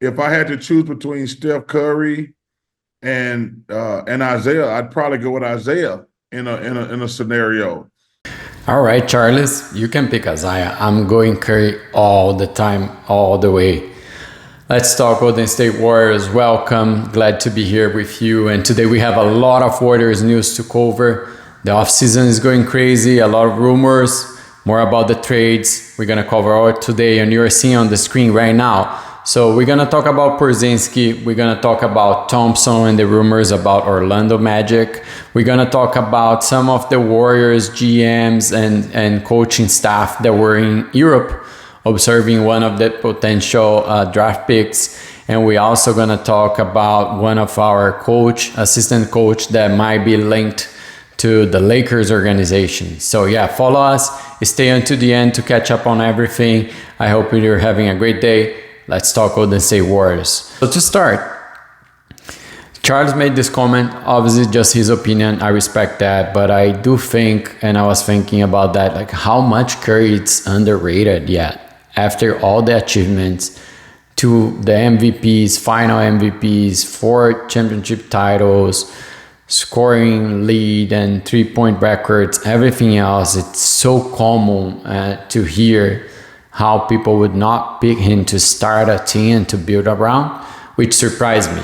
if I had to choose between Steph Curry and Isaiah, I'd probably go with Isaiah in a scenario. All right, Charles, you can pick Isaiah. I'm going Curry all the time, all the way. Let's talk Golden State Warriors. Welcome. Glad to be here with you. And today we have a lot of Warriors news to cover. The offseason is going crazy, a lot of rumors, more about the trades. We're going to cover all today, and you're seeing on the screen right now. So we're going to talk about Podziemski. We're going to talk about Thompson and the rumors about Orlando Magic. We're going to talk about some of the Warriors GMs and coaching staff that were in Europe observing one of the potential draft picks. And we're also going to talk about one of our assistant coach that might be linked to the Lakers organization. So yeah, follow us, stay until the end to catch up on everything. I hope you're having a great day. Let's talk Golden State Warriors. So to start, Charles made this comment, obviously just his opinion, I respect that, but I do think, and I was thinking about that, like how much Curry is underrated yet after all the achievements, to the MVPs, final MVPs, 4 championship titles, scoring lead and 3-point records, everything else. It's so common to hear how people would not pick him to start a team and to build around, which surprised me.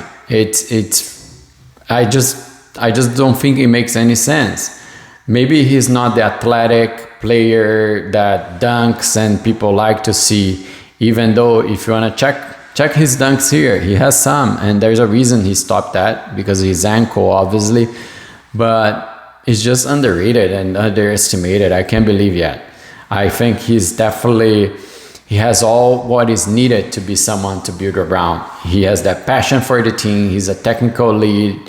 I just don't think it makes any sense. Maybe he's not the athletic player that dunks and people like to see, even though if you want to check his dunks here, he has some, and there's a reason he stopped that, because of his ankle, obviously, but it's just underrated and underestimated. I can't believe yet. I think he has all what is needed to be someone to build around. He has that passion for the team. He's a technical lead.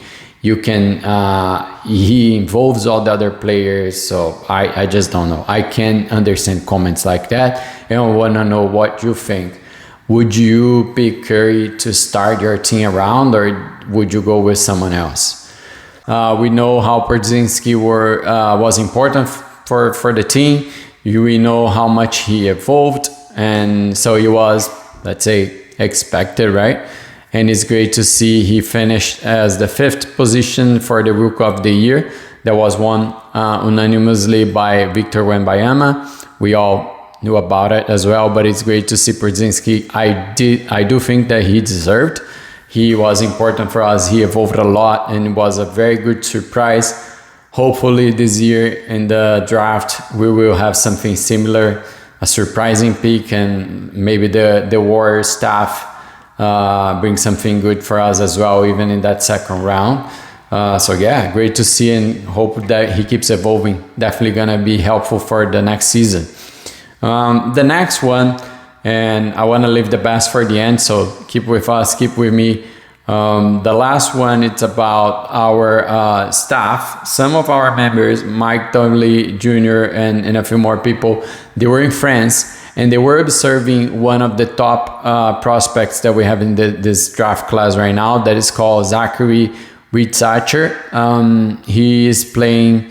He involves all the other players. So I just don't know. I can't understand comments like that. And I want to know what you think. Would you pick Curry to start your team around, or would you go with someone else? We know how Podziemski was important for the team. We know how much he evolved, and so he was, let's say, expected, right? And it's great to see he finished as the 5th position for the Rookie of the Year. That was won unanimously by Victor Wembanyama. We all knew about it as well, but it's great to see Podziemski. I do think that he deserved. He was important for us. He evolved a lot and was a very good surprise. Hopefully this year in the draft, we will have something similar, a surprising pick, and maybe the Warriors staff bring something good for us as well, even in that second round. So yeah, great to see, and hope that he keeps evolving. Definitely gonna be helpful for the next season. The next one, and I wanna leave the best for the end, so keep with us, keep with me. The last one, it's about our staff. Some of our members, Mike Dudley Jr. and a few more people, they were in France and they were observing one of the top prospects that we have in this draft class right now, that is called Zachary Ritzacher. He is playing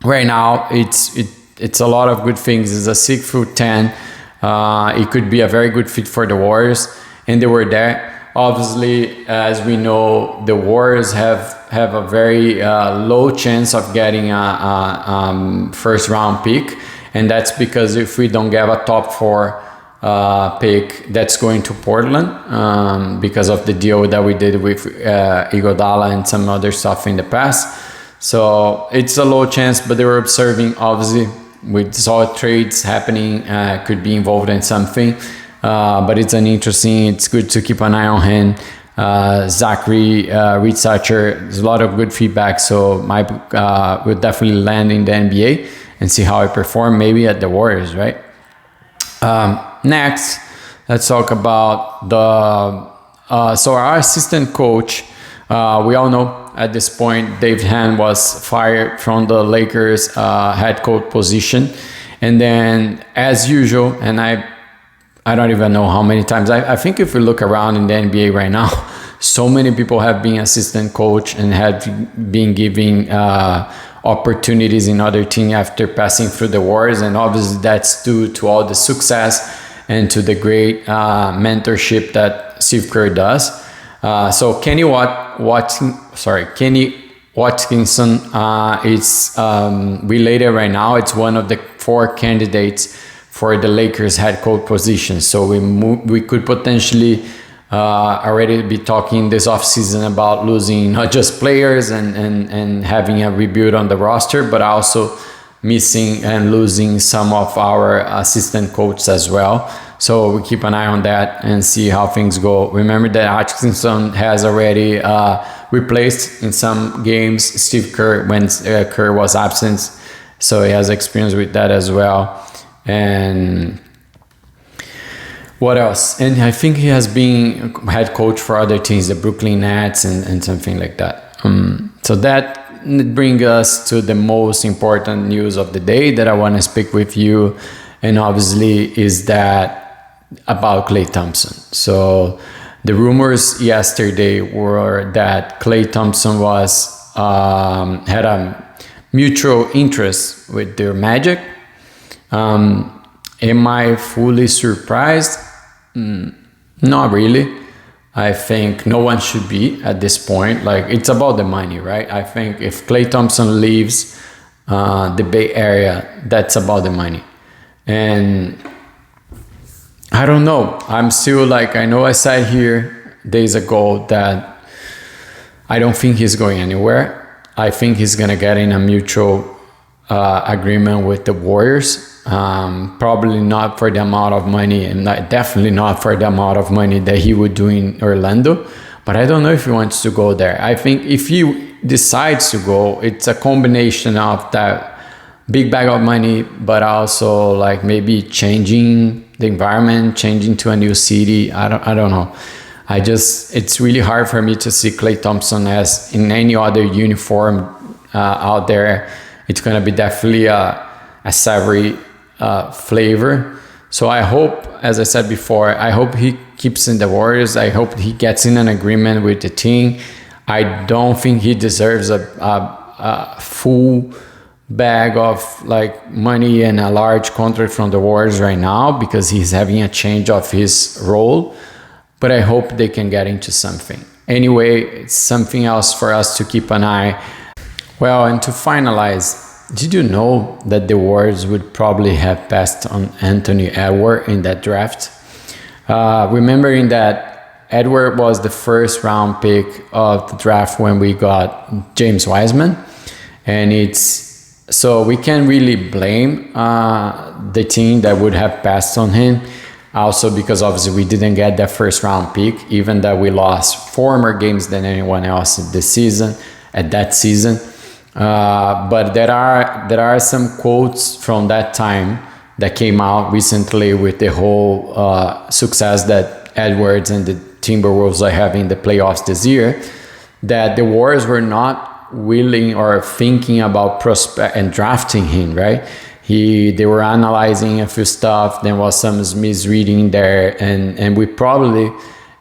right now. It's a lot of good things. It's a 6'10". It could be a very good fit for the Warriors, and they were there. Obviously, as we know, the Warriors have a very low chance of getting a first round pick, and that's because if we don't get a top 4 pick, that's going to Portland because of the deal that we did with Iguodala and some other stuff in the past. So it's a low chance, but they were observing, obviously, we saw trades happening, could be involved in something. But it's good to keep an eye on him. Zachary Ritzacher, there's a lot of good feedback, so might will definitely land in the NBA and see how I perform, maybe at the Warriors, right? Next, let's talk about so our assistant coach. We all know at this point Dave Hand was fired from the Lakers head coach position, and then as usual, and I don't even know how many times. I think if we look around in the NBA right now, so many people have been assistant coach and have been giving opportunities in other teams after passing through the Warriors, and obviously that's due to all the success and to the great mentorship that Steve Kerr does. So Kenny Atkinson is related right now. It's one of the 4 candidates for the Lakers head coach position. So we could potentially already be talking this offseason about losing not just players and having a rebuild on the roster, but also missing and losing some of our assistant coaches as well. So we keep an eye on that and see how things go. Remember that Atkinson has already replaced in some games Steve Kerr when Kerr was absent. So he has experience with that as well. And what else? And I think he has been head coach for other teams, the Brooklyn Nets and something like that. So that brings us to the most important news of the day that I want to speak with you. And obviously is that about Klay Thompson. So the rumors yesterday were that Klay Thompson had a mutual interest with their Magic. Am I fully surprised? Not really. I think no one should be at this point. Like, it's about the money, right? I think if Klay Thompson leaves the Bay Area, that's about the money. And I don't know. I'm still like, I know I said here days ago that I don't think he's going anywhere. I think he's going to get in a mutual agreement with the Warriors. Probably not for the amount of money, and definitely not for the amount of money that he would do in Orlando. But I don't know if he wants to go there. I think if he decides to go, it's a combination of that big bag of money, but also like maybe changing the environment, changing to a new city. I don't know. It's really hard for me to see Klay Thompson as in any other uniform out there. It's going to be definitely a savory flavor. So I hope, as I said before, I hope he keeps in the Warriors. I hope he gets in an agreement with the team. I don't think he deserves a full bag of like money and a large contract from the Warriors right now because he's having a change of his role. But I hope they can get into something. Anyway, it's something else for us to keep an eye. Well, and to finalize, did you know that the Warriors would probably have passed on Anthony Edwards in that draft? Remembering that Edwards was the first round pick of the draft when we got James Wiseman. And so we can't really blame the team that would have passed on him. Also because obviously we didn't get that first round pick, even that we lost 4 more games than anyone else at that season. But there are some quotes from that time that came out recently with the whole success that Edwards and the Timberwolves are having in the playoffs this year, that the Warriors were not willing or thinking about prospect and drafting him, right? They were analyzing a few stuff. There was some misreading there, and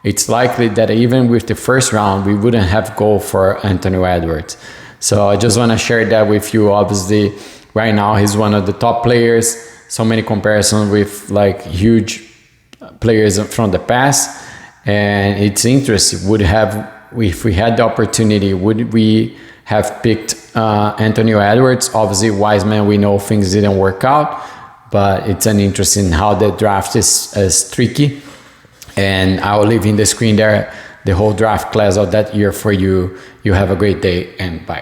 it's likely that even with the first round, we wouldn't have go for Anthony Edwards. So I just want to share that with you. Obviously, right now he's one of the top players. So many comparisons with like huge players from the past, and it's interesting. If we had the opportunity, would we have picked Anthony Edwards? Obviously, Wiseman, we know things didn't work out, but it's an interesting how the draft is tricky. And I will leave in the screen there the whole draft class of that year for you. You have a great day and bye.